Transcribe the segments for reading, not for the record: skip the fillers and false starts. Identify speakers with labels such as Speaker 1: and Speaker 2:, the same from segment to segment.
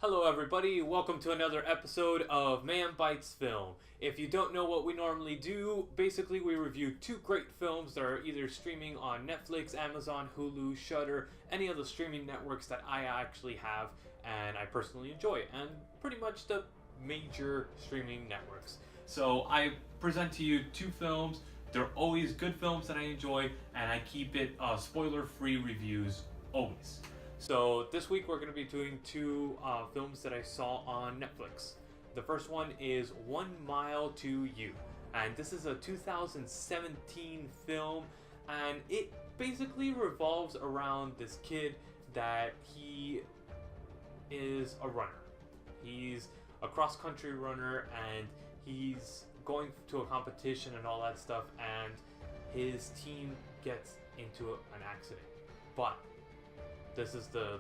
Speaker 1: Hello, everybody. Welcome to another episode of Man Bites Film. If you don't know what we normally do, basically we review two great films that are either streaming on Netflix, Amazon, Hulu, Shudder, any of the streaming networks that I actually have and I personally enjoy, and pretty much the major streaming networks. So I present to you two films. They're always good films that I enjoy, and I keep it spoiler-free reviews always. So this week we're going to be doing two films that I saw on Netflix. The first one is 1 Mile to You, and this is a 2017 film, and it basically revolves around this kid that he is a runner. He's a cross-country runner, and he's going to a competition and all that stuff, and his team gets into an accident. But this is the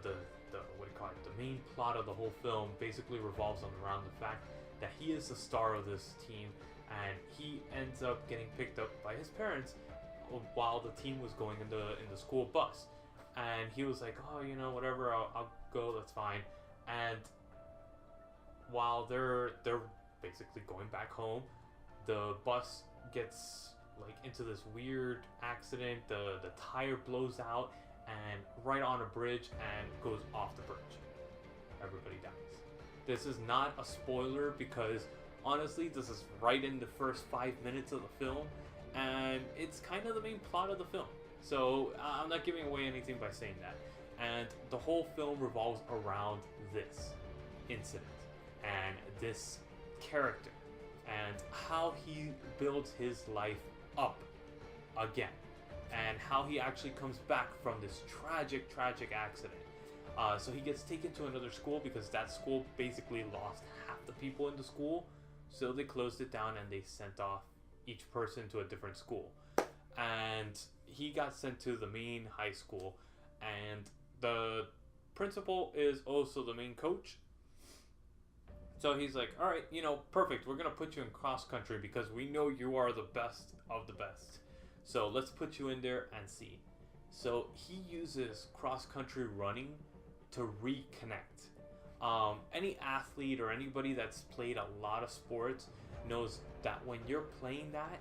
Speaker 1: what do you call it? The main plot of the whole film basically revolves around the fact that he is the star of this team, and he ends up getting picked up by his parents while the team was going in the school bus, and he was like, oh, whatever, I'll go, that's fine. And while they're basically going back home, the bus gets like into this weird accident. The tire blows out and right on a bridge and goes off the bridge. Everybody dies. This is not a spoiler because honestly this is right in the first 5 minutes of the film, and it's kind of the main plot of the film. So I'm not giving away anything by saying that. And the whole film revolves around this incident and this character and how he builds his life up again, and how he actually comes back from this tragic accident. So he gets taken to another school because that school basically lost half the people in the school, so they closed it down and they sent off each person to a different school. And he got sent to the main high school, and the principal is also the main coach. So he's like, all right, perfect, we're gonna put you in cross country because we know you are the best of the best. So let's put you in there and see. So he uses cross-country running to reconnect. Any athlete or anybody that's played a lot of sports knows that when you're playing that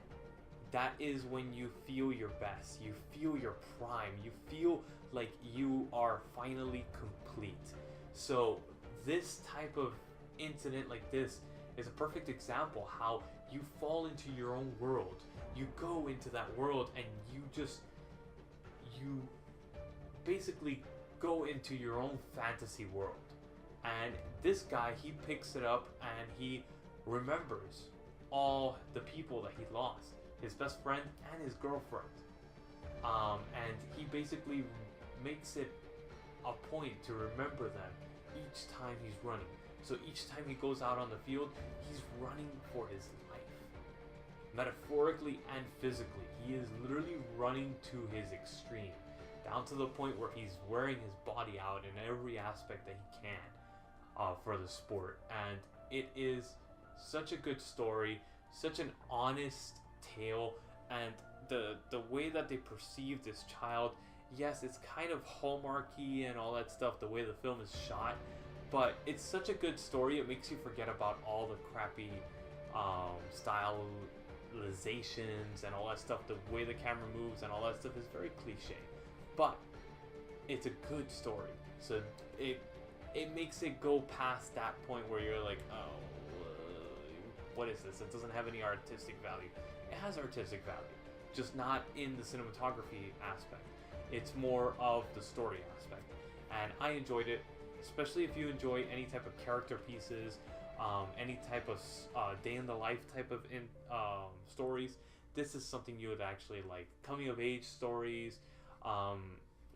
Speaker 1: is when you feel your best. You feel your prime. You feel like you are finally complete. So this type of incident like this is a perfect example how you fall into your own world. You go into that world and you basically go into your own fantasy world. And this guy, he picks it up and he remembers all the people that he lost, his best friend and his girlfriend. And he basically makes it a point to remember them each time he's running. So each time he goes out on the field, he's running for his life. Metaphorically and physically, he is literally running to his extreme, down to the point where he's wearing his body out in every aspect that he can for the sport. And it is such a good story, such an honest tale, and the way that they perceive this child, yes, it's kind of Hallmarky and all that stuff, the way the film is shot, but it's such a good story. It makes you forget about all the crappy stylizations and all that stuff. The way the camera moves and all that stuff is very cliche, but it's a good story. So it makes it go past that point where you're like, oh, what is this? It doesn't have any artistic value. It has artistic value, just not in the cinematography aspect. It's more of the story aspect, and I enjoyed it, especially if you enjoy any type of character pieces, any type of day in the life type of stories. This is something you would actually like. Coming of age stories,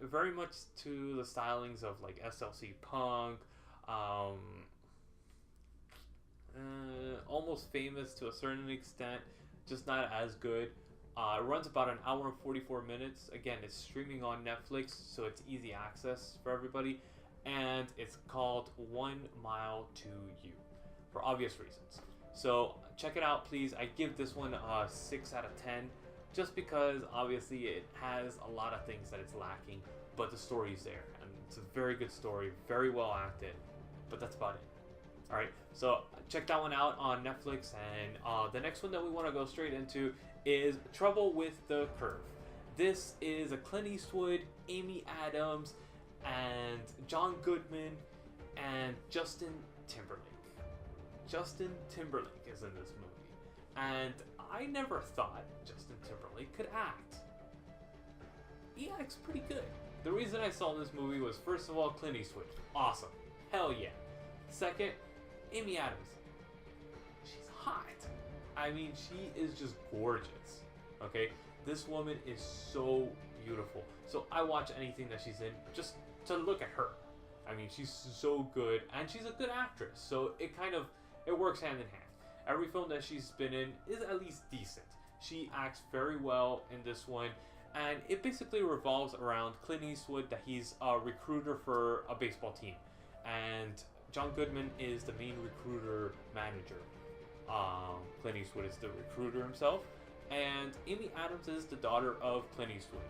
Speaker 1: very much to the stylings of like SLC Punk, Almost Famous to a certain extent, just not as good. It runs about an hour and 44 minutes. Again, it's streaming on Netflix, so it's easy access for everybody. And it's called 1 Mile to You, for obvious reasons. So check it out, please. I give this one a 6 out of 10, just because obviously it has a lot of things that it's lacking, but the story's there, and it's a very good story, very well acted. but that's about it. All right, so check that one out on Netflix, and the next one that we want to go straight into is Trouble with the Curve. This is a Clint Eastwood, Amy Adams, and John Goodman, and Justin Timberlake. Justin Timberlake is in this movie, and I never thought Justin Timberlake could act. He acts pretty good. The reason I saw this movie was, first of all, Clint Eastwood. Awesome. Hell yeah. Second, Amy Adams. She's hot. I mean, she is just gorgeous. Okay? This woman is so beautiful. So I watch anything that she's in just to look at her. I mean, she's so good, and she's a good actress. So it works hand in hand. Every film that she's been in is at least decent. She acts very well in this one, and it basically revolves around Clint Eastwood, that he's a recruiter for a baseball team, and John Goodman is the main recruiter manager. Clint Eastwood is the recruiter himself, and Amy Adams is the daughter of Clint Eastwood.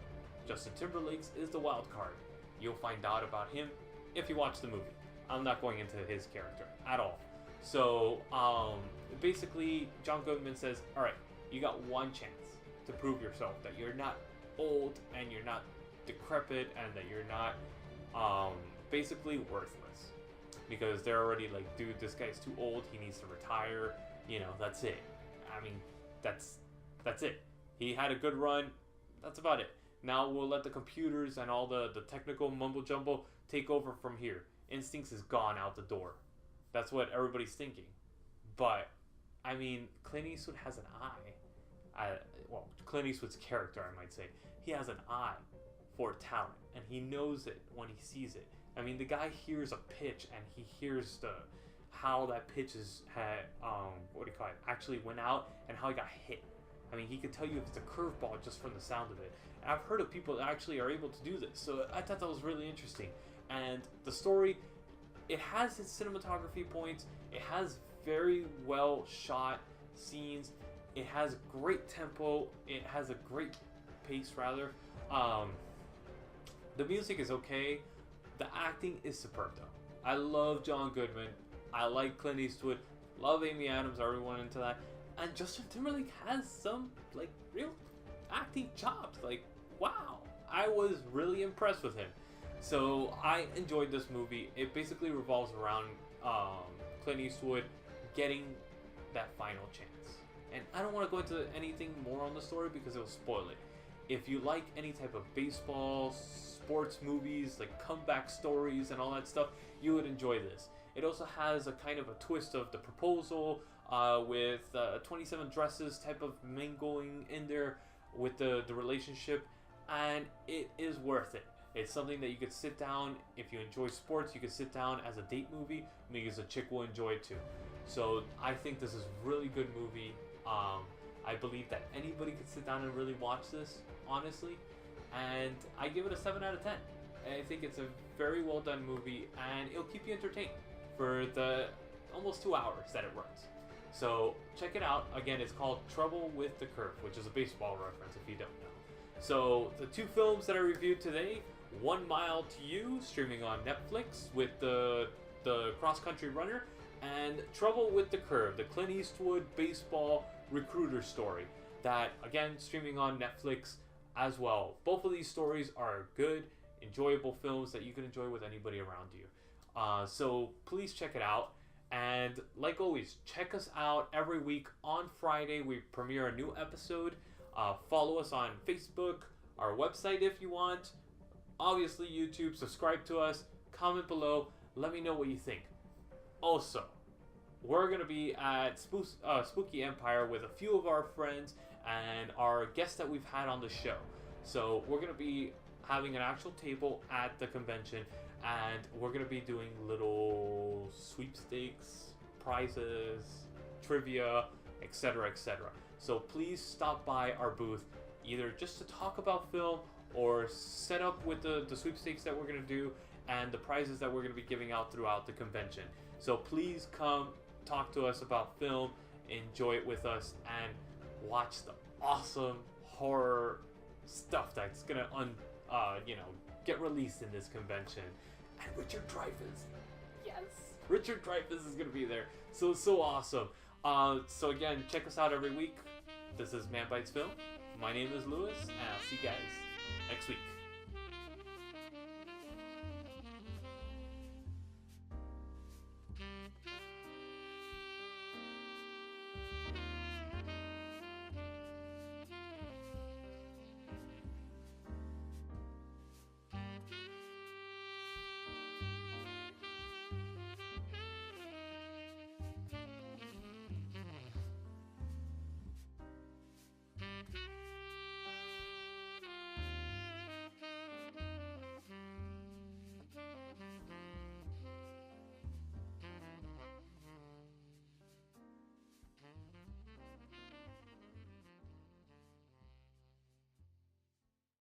Speaker 1: Justin Timberlake is the wild card. You'll find out about him if you watch the movie. I'm not going into his character at all. So, basically, John Goodman says, alright, you got one chance to prove yourself that you're not old and you're not decrepit and that you're not, basically worthless. Because they're already like, dude, this guy's too old, he needs to retire, that's it. I mean, that's it. He had a good run, that's about it. Now we'll let the computers and all the technical mumbo jumbo take over from here. Instincts is gone out the door. That's what everybody's thinking. But, I mean, Clint Eastwood has an eye. Clint Eastwood's character, I might say. He has an eye for talent. And he knows it when he sees it. I mean, the guy hears a pitch and he hears how that pitch actually went out and how it got hit. I mean, he could tell you if it's a curveball just from the sound of it. And I've heard of people that actually are able to do this. So I thought that was really interesting. And the story, it has its cinematography points. It has very well shot scenes. It has great tempo. It has a great pace, rather. The music is okay. The acting is superb, though. I love John Goodman. I like Clint Eastwood. Love Amy Adams. Everyone into that. And Justin Timberlake has some, real acting chops. Wow. I was really impressed with him. So, I enjoyed this movie. It basically revolves around Clint Eastwood getting that final chance. And I don't want to go into anything more on the story because it will spoil it. If you like any type of baseball, sports movies, comeback stories and all that stuff, you would enjoy this. It also has a kind of a twist of the proposal with 27 Dresses type of mingling in there with the relationship, and it is worth it. It's something that you could sit down, if you enjoy sports, you could sit down as a date movie, because a chick will enjoy it too. So I think this is a really good movie. I believe that anybody could sit down and really watch this, honestly, and I give it a 7 out of 10. I think it's a very well done movie, and it'll keep you entertained for the almost 2 hours that it runs. So check it out. Again, it's called Trouble with the Curve, which is a baseball reference if you don't know. So the two films that I reviewed today, 1 Mile to You, streaming on Netflix with the cross-country runner, and Trouble with the Curve, the Clint Eastwood baseball recruiter story, that, again, streaming on Netflix as well. Both of these stories are good, enjoyable films that you can enjoy with anybody around you. So please check it out. And like always, check us out every week. On Friday, we premiere a new episode. Follow us on Facebook, our website if you want. Obviously, YouTube. Subscribe to us. Comment below. Let me know what you think. Also, we're going to be at Spooky Empire with a few of our friends and our guests that we've had on the show. So we're going to be having an actual table at the convention, and we're going to be doing little sweepstakes, prizes, trivia, etc., etc. So please stop by our booth, either just to talk about film or set up with the sweepstakes that we're going to do and the prizes that we're going to be giving out throughout the convention. So please come talk to us about film, enjoy it with us, and watch the awesome horror stuff that's going to get released in this convention. And Richard Dreyfuss, yes! Richard Dreyfuss is gonna be there. So awesome. So again, check us out every week. This is Man Bites Film. My name is Lewis, and I'll see you guys next week.